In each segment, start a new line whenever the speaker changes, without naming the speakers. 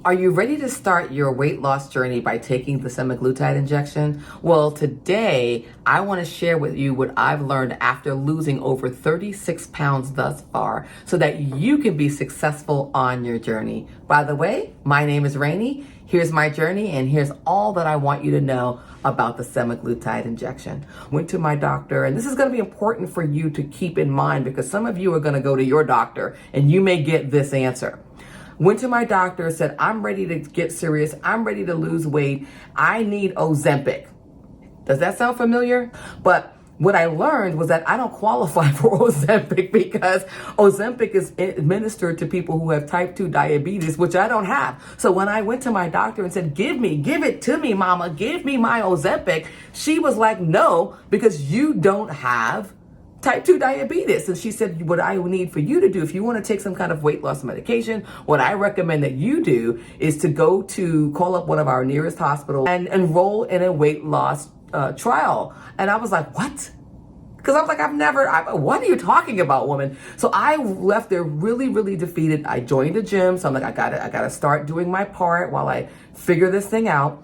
Are you ready to start your weight loss journey by taking the semaglutide injection? Well, today I want to share with you what I've learned after losing over 36 pounds thus far so that you can be successful on your journey. By the way, my name is Rainey. Here's my journey, and here's all that I want you to know about the semaglutide injection. Went to my doctor, and this is going to be important for you to keep in mind because some of you are going to go to your doctor and you may get this answer. Went to my doctor, said, I'm ready to get serious. I'm ready to lose weight. I need Ozempic. Does that sound familiar? But what I learned was that I don't qualify for Ozempic because Ozempic is administered to people who have type 2 diabetes, which I don't have. So when I went to my doctor and said, give it to me, mama, give me my Ozempic, she was like, no, because you don't have type 2 diabetes. And she said, what I need for you to do, if you want to take some kind of weight loss medication, what I recommend that you do is to call up one of our nearest hospitals and enroll in a weight loss trial. And I was like, what? Because I was like, what are you talking about, woman? So I left there really, really defeated. I joined a gym. So I'm like, I gotta start doing my part while I figure this thing out.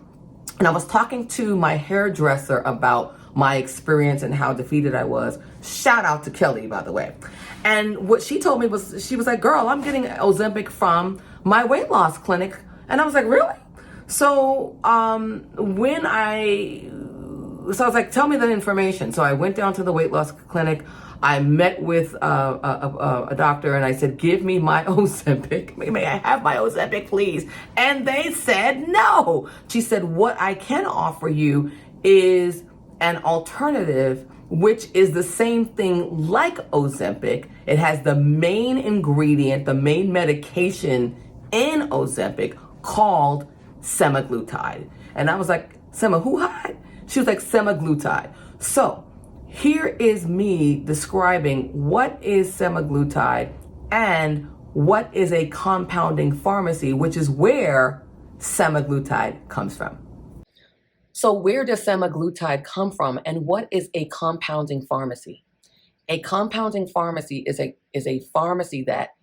And I was talking to my hairdresser about my experience and how defeated I was. Shout out to Kelly, by the way. And what she told me was, she was like, girl, I'm getting Ozempic from my weight loss clinic. And I was like, really? So I was like, tell me that information. So I went down to the weight loss clinic. I met with a doctor and I said, give me my Ozempic. May I have my Ozempic, please? And they said no. She said, what I can offer you is an alternative, which is the same thing like Ozempic. It has the main ingredient, the main medication in Ozempic called semaglutide. And I was like, semaglutide? She was like, semaglutide. So here is me describing what is semaglutide and what is a compounding pharmacy, which is where semaglutide comes from. So where does semaglutide come from and what is a compounding pharmacy? A compounding pharmacy is a pharmacy that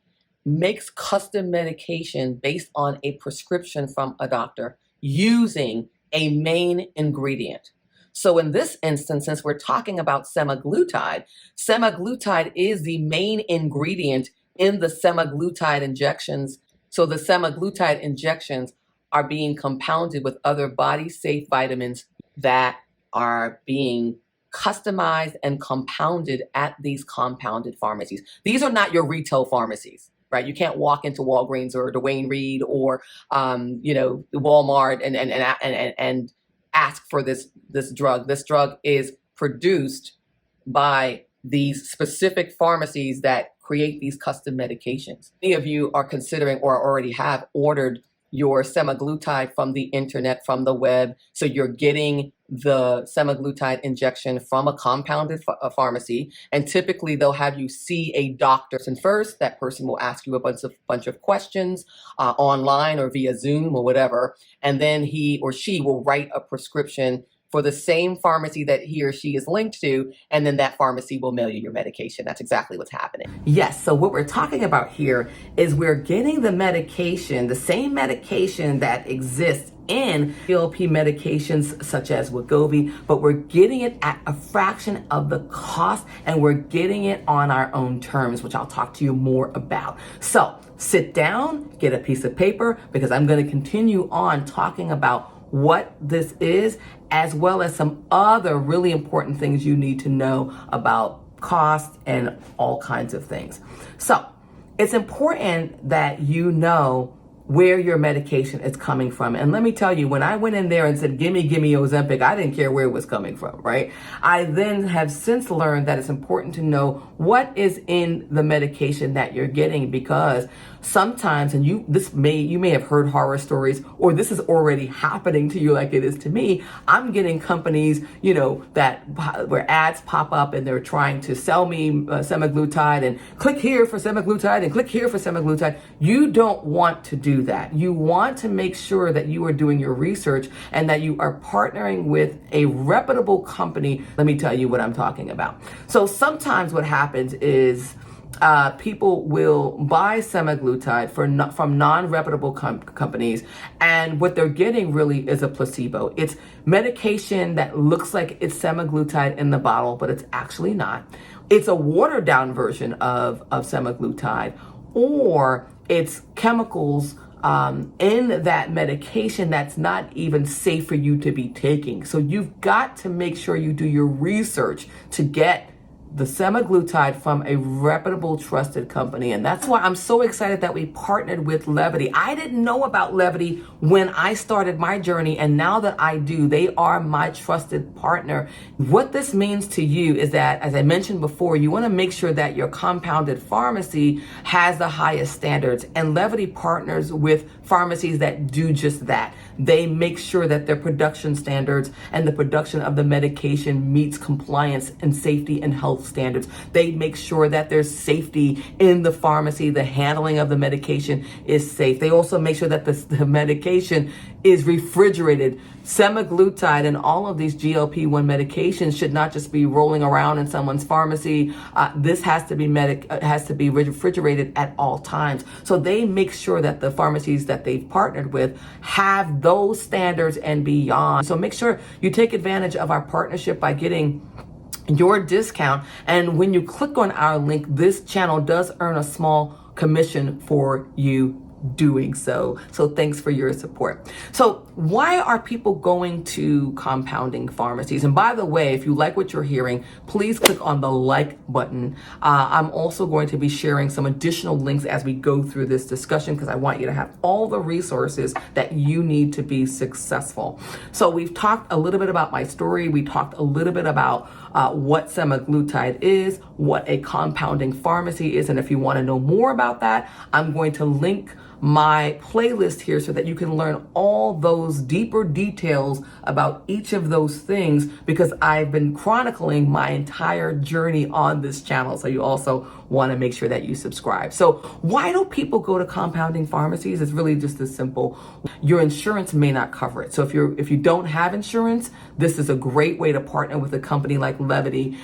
makes custom medication based on a prescription from a doctor using a main ingredient. So in this instance, since we're talking about semaglutide, semaglutide is the main ingredient in the semaglutide injections. So the semaglutide injections are being compounded with other body-safe vitamins that are being customized and compounded at these compounded pharmacies. These are not your retail pharmacies, right? You can't walk into Walgreens or Duane Reade or Walmart and ask for this drug. This drug is produced by these specific pharmacies that create these custom medications. Many of you are considering or already have ordered your semaglutide from the internet, from the web. So you're getting the semaglutide injection from a compounded pharmacy. And typically they'll have you see a doctor. And first, that person will ask you a bunch of questions online or via Zoom or whatever. And then he or she will write a prescription for the same pharmacy that he or she is linked to, and then that pharmacy will mail you your medication. That's exactly what's happening. Yes, so what we're talking about here is we're getting the medication, the same medication that exists in GLP medications such as Wegovy, but we're getting it at a fraction of the cost, and we're getting it on our own terms, which I'll talk to you more about. So sit down, get a piece of paper, because I'm going to continue on talking about what this is, as well as some other really important things you need to know about cost and all kinds of things. So it's important that you know where your medication is coming from. And let me tell you, when I went in there and said, gimme Ozempic, I didn't care where it was coming from, right? I then have since learned that it's important to know what is in the medication that you're getting, because sometimes, and you may have heard horror stories, or this is already happening to you like it is to me. I'm getting companies, where ads pop up and they're trying to sell me semaglutide, and click here for semaglutide and click here for semaglutide. You don't want to do that. You want to make sure that you are doing your research and that you are partnering with a reputable company. Let me tell you what I'm talking about. So sometimes what happens is people will buy semaglutide from non-reputable companies, and what they're getting really is a placebo. It's medication that looks like it's semaglutide in the bottle, but it's actually not. It's a watered down version of semaglutide, or it's chemicals in that medication that's not even safe for you to be taking. So you've got to make sure you do your research to get the semaglutide from a reputable, trusted company. And that's why I'm so excited that we partnered with Levity. I didn't know about Levity when I started my journey, and now that I do, they are my trusted partner. What this means to you is that, as I mentioned before, you want to make sure that your compounded pharmacy has the highest standards, and Levity partners with pharmacies that do just that. They make sure that their production standards and the production of the medication meets compliance and safety and health standards. They make sure that there's safety in the pharmacy. The handling of the medication is safe. They also make sure that the medication is refrigerated. Semaglutide and all of these GLP-1 medications should not just be rolling around in someone's pharmacy. This has to be refrigerated at all times. So they make sure that the pharmacies that they've partnered with have those standards and beyond. So make sure you take advantage of our partnership by getting your discount. And when you click on our link, this channel does earn a small commission for you doing so. So thanks for your support. So why are people going to compounding pharmacies? And by the way, if you like what you're hearing, please click on the like button. I'm also going to be sharing some additional links as we go through this discussion, because I want you to have all the resources that you need to be successful. So we've talked a little bit about my story. We talked a little bit about what semaglutide is, what a compounding pharmacy is. And if you want to know more about that, I'm going to link my playlist here so that you can learn all those deeper details about each of those things, because I've been chronicling my entire journey on this channel. So you also want to make sure that you subscribe. So why do people go to compounding pharmacies? It's really just this simple. Your insurance may not cover it. So if you don't have insurance, this is a great way to partner with a company like Levity,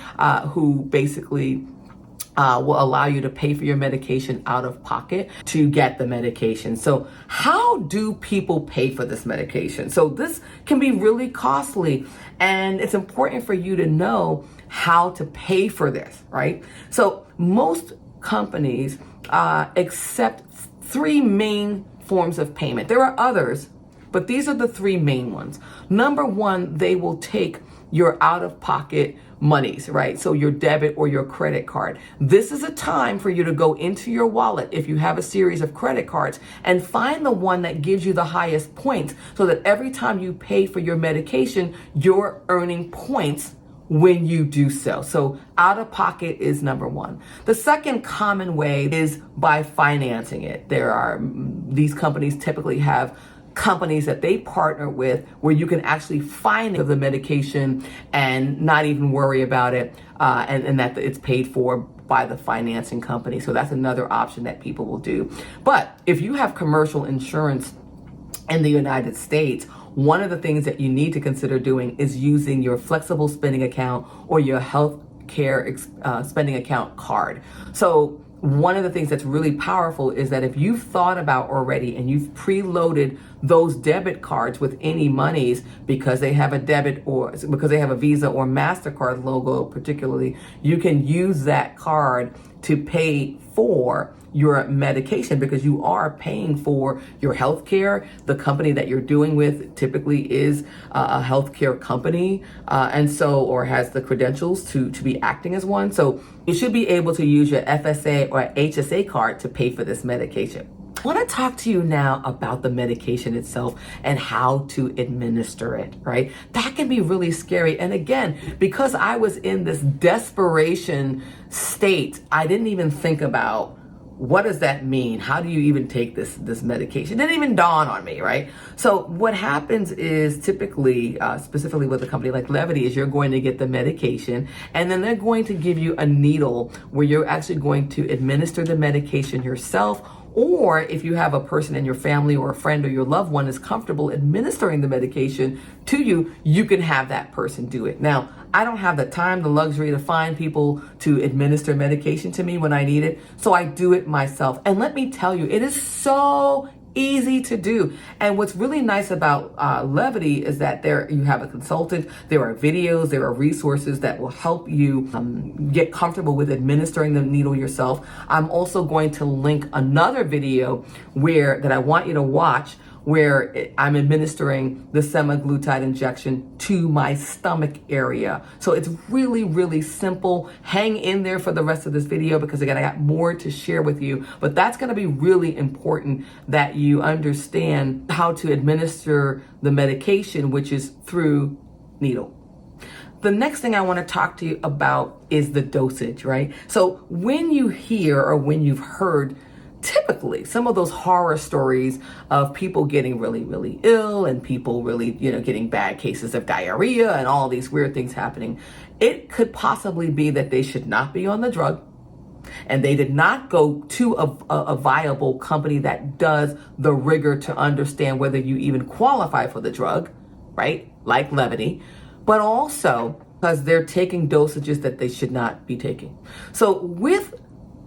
who basically will allow you to pay for your medication out of pocket to get the medication. So how do people pay for this medication? So this can be really costly, and it's important for you to know how to pay for this, right? So most companies accept three main forms of payment. There are others, but these are the three main ones. Number one, they will take your out-of-pocket monies, right? So your debit or your credit card. This is a time for you to go into your wallet, if you have a series of credit cards, and find the one that gives you the highest points, so that every time you pay for your medication, you're earning points when you do so. So out of pocket is number one. The second common way is by financing it. These companies typically have companies that they partner with where you can actually finance the medication and not even worry about it, and that it's paid for by the financing company. So that's another option that people will do. But if you have commercial insurance in the United States, one of the things that you need to consider doing is using your flexible spending account or your health care spending account card. So one of the things that's really powerful is that if you've thought about already and you've preloaded those debit cards with any monies, because they have a debit or because they have a Visa or MasterCard logo particularly, you can use that card to pay for your medication, because you are paying for your health care. The company that you're doing with typically is a healthcare company, and so, or has the credentials to be acting as one. So you should be able to use your FSA or HSA card to pay for this medication. I want to talk to you now about the medication itself and how to administer it, right? That can be really scary. And again, because I was in this desperation state, I didn't even think about, what does that mean? How do you even take this medication? It didn't even dawn on me, right? So what happens is typically, specifically with a company like Levity, is you're going to get the medication, and then they're going to give you a needle where you're actually going to administer the medication yourself, Or if you have a person in your family or a friend or your loved one is comfortable administering the medication to you, you can have that person do it. Now, I don't have the time, the luxury to find people to administer medication to me when I need it, so I do it myself. And let me tell you, it is so easy to do. And what's really nice about Levity is that you have a consultant, there are videos, there are resources that will help you get comfortable with administering the needle yourself. I'm also going to link another video that I want you to watch, where I'm administering the semaglutide injection to my stomach area. So it's really, really simple. Hang in there for the rest of this video, because again, I got more to share with you, but that's gonna be really important that you understand how to administer the medication, which is through needle. The next thing I want to talk to you about is the dosage, right? So when you hear, or when you've heard, typically some of those horror stories of people getting really, really ill and people really, getting bad cases of diarrhea and all these weird things happening, it could possibly be that they should not be on the drug and they did not go to a viable company that does the rigor to understand whether you even qualify for the drug, right? Like Levity, but also because they're taking dosages that they should not be taking. So with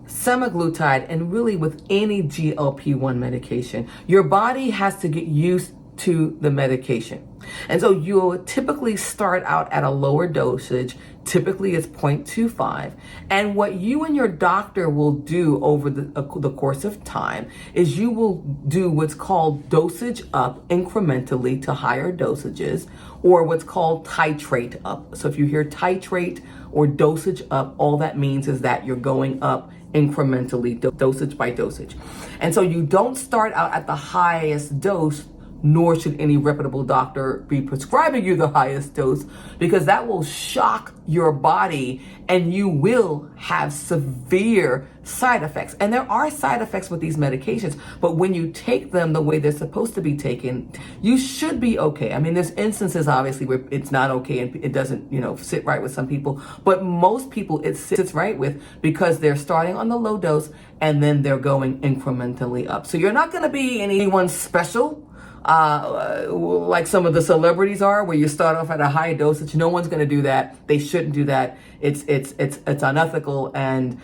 semaglutide, and really with any GLP-1 medication, your body has to get used to the medication. And so you'll typically start out at a lower dosage. Typically it's 0.25. And what you and your doctor will do over the course of time is you will do what's called dosage up incrementally to higher dosages, or what's called titrate up. So if you hear titrate or dosage up, all that means is that you're going up incrementally, dosage by dosage. And so you don't start out at the highest dose, nor should any reputable doctor be prescribing you the highest dose, because that will shock your body and you will have severe side effects. And there are side effects with these medications, but when you take them the way they're supposed to be taken, you should be okay. I mean, there's instances obviously where it's not okay and it doesn't, sit right with some people, but most people it sits right with, because they're starting on the low dose and then they're going incrementally up. So you're not going to be anyone special, like some of the celebrities are, where you start off at a high dosage. No one's going to do that. They shouldn't do that. It's unethical, and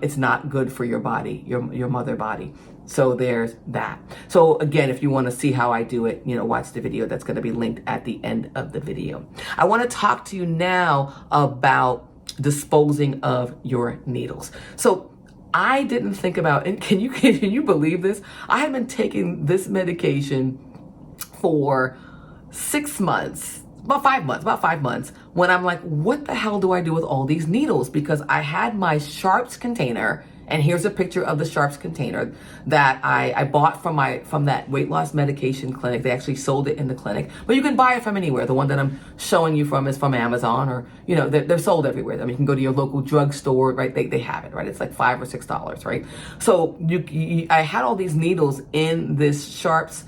it's not good for your body, your mother body. So there's that. So again, if you want to see how I do it, watch the video that's going to be linked at the end of the video. I want to talk to you now about disposing of your needles. So I didn't think about, and can you believe this? I had been taking this medication for 6 months, about 5 months, when I'm like, what the hell do I do with all these needles? Because I had my Sharps container, and here's a picture of the Sharps container that I bought from that weight loss medication clinic. They actually sold it in the clinic, but you can buy it from anywhere. The one that I'm showing you from is from Amazon, or they're sold everywhere. I mean, you can go to your local drugstore, right? They have it, right? It's like $5 or $6, right? So I had all these needles in this Sharps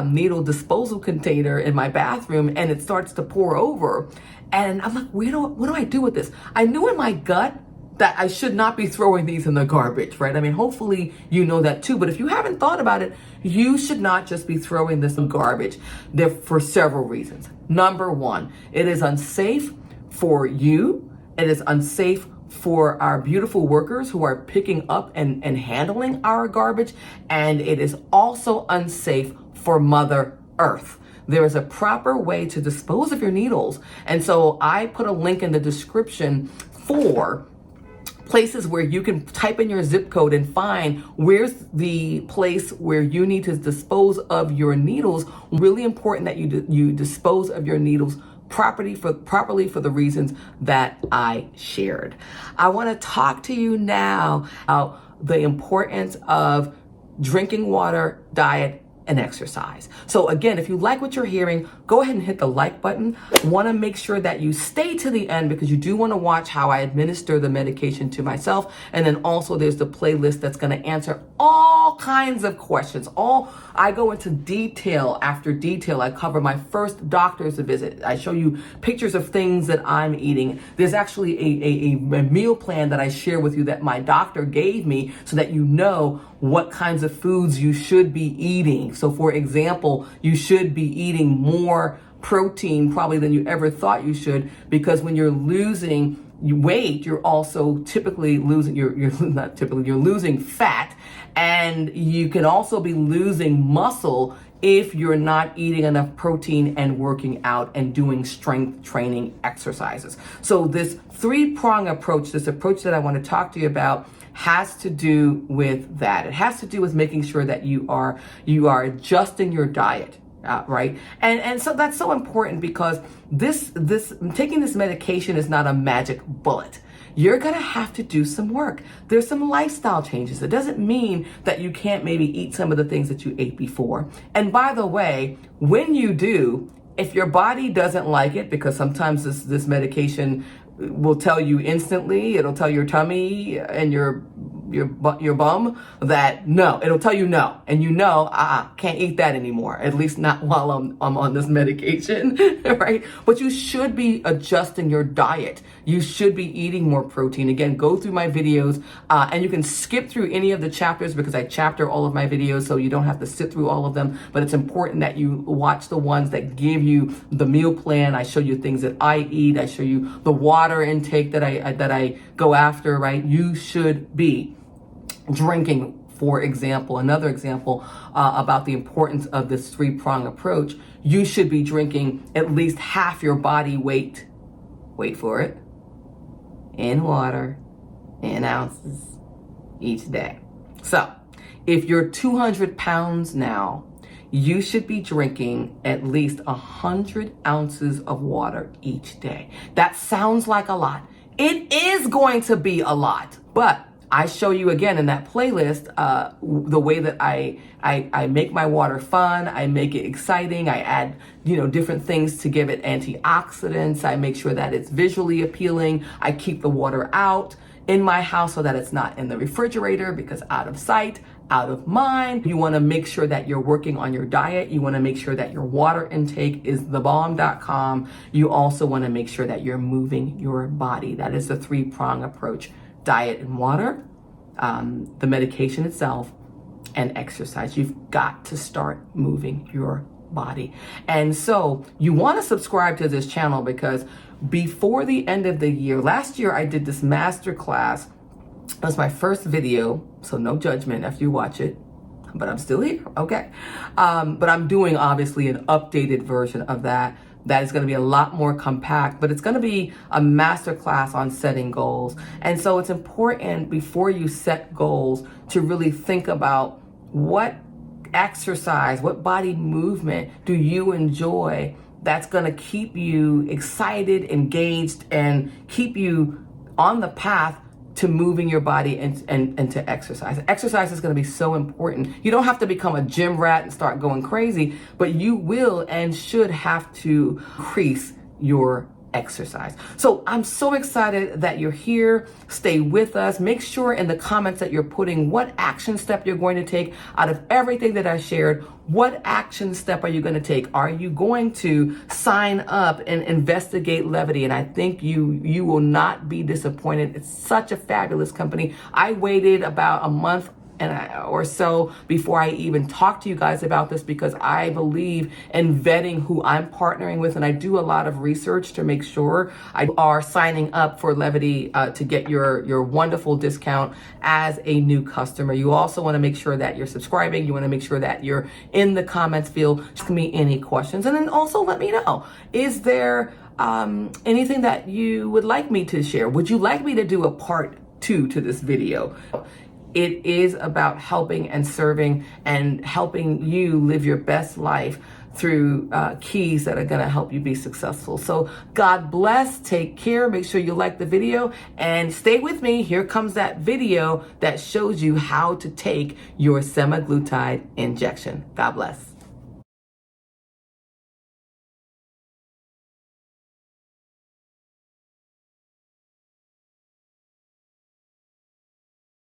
needle disposal container in my bathroom, and it starts to pour over, and I'm like, what do I do with this? I knew in my gut that I should not be throwing these in the garbage, right? I mean, hopefully you know that too, but if you haven't thought about it, you should not just be throwing this in garbage. There for several reasons. Number one, it is unsafe for you. It is unsafe for our beautiful workers who are picking up and handling our garbage. And it is also unsafe for Mother Earth. There is a proper way to dispose of your needles. And so I put a link in the description for places where you can type in your zip code and find where's the place where you need to dispose of your needles. Really important that you dispose of your needles properly for the reasons that I shared. I want to talk to you now about the importance of drinking water, diet, and exercise. So again, if you like what you're hearing, go ahead and hit the like button. Want to make sure that you stay to the end, because you do want to watch how I administer the medication to myself. And then also there's the playlist that's going to answer all kinds of questions. I go into detail after detail. I cover my first doctor's visit. I show you pictures of things that I'm eating. There's actually a meal plan that I share with you that my doctor gave me, so that you know what kinds of foods you should be eating. So for example, you should be eating more protein probably than you ever thought you should, because when you're losing weight, you're also typically losing, you're not typically, you're losing fat, and you can also be losing muscle if you're not eating enough protein and working out and doing strength training exercises. So this three-prong approach, this approach that I want to talk to you about, has to do with that. It has to do with making sure that you are adjusting your diet. Right. And so that's so important, because this taking this medication is not a magic bullet. You're going to have to do some work. There's some lifestyle changes. It doesn't mean that you can't maybe eat some of the things that you ate before. And by the way, when you do, if your body doesn't like it, because sometimes this medication will tell you instantly, it'll tell your tummy and your bum that no, it'll tell you no, and you know, can't eat that anymore, at least not while I'm on this medication, right? But you should be adjusting your diet. You should be eating more protein. Again, go through my videos, and you can skip through any of the chapters, because I chapter all of my videos, so you don't have to sit through all of them. But it's important that you watch the ones that give you the meal plan. I show you things that I eat. I show you the water intake that I go after, right? You should be drinking, for example, another example about the importance of this three-prong approach. You should be drinking at least half your body weight, wait for it, in water, in ounces each day. So if you're 200 pounds now, you should be drinking at least 100 ounces of water each day. That sounds like a lot. It is going to be a lot, but I show you again in that playlist the way that I make my water fun. I make it exciting. I add, different things to give it antioxidants. I make sure that it's visually appealing. I keep the water out in my house so that it's not in the refrigerator, because out of sight, out of mind. You want to make sure that you're working on your diet. You want to make sure that your water intake is thebomb.com. You also want to make sure that you're moving your body. That is the three-prong approach: diet and water, the medication itself, and exercise. You've got to start moving your body. And so you want to subscribe to this channel, because before the end of the year, last year I did this masterclass. It was my first video, so no judgment after you watch it, but I'm still here, okay? But I'm doing, obviously, an updated version of that. That is going to be a lot more compact, but it's going to be a masterclass on setting goals. And so it's important, before you set goals, to really think about what exercise, what body movement do you enjoy that's going to keep you excited, engaged, and keep you on the path to moving your body and to exercise. Exercise is going to be so important. You don't have to become a gym rat and start going crazy, but you will and should have to increase your exercise. So I'm so excited that you're here. Stay with us. Make sure in the comments that you're putting what action step you're going to take out of everything that I shared. What action step are you going to take? Are you going to sign up and investigate Levity? And I think you will not be disappointed. It's such a fabulous company. I waited about a month or so before I even talk to you guys about this, because I believe in vetting who I'm partnering with, and I do a lot of research to make sure I are signing up for Levity to get your wonderful discount as a new customer. You also want to make sure that you're subscribing. You want to make sure that you're in the comments field. Ask me any questions, and then also let me know, is there anything that you would like me to share? Would you like me to do a part 2 to this video? It is about helping and serving and helping you live your best life through keys that are going to help you be successful. So God bless, take care, make sure you like the video, and stay with me. Here comes that video that shows you how to take your semaglutide injection. God bless.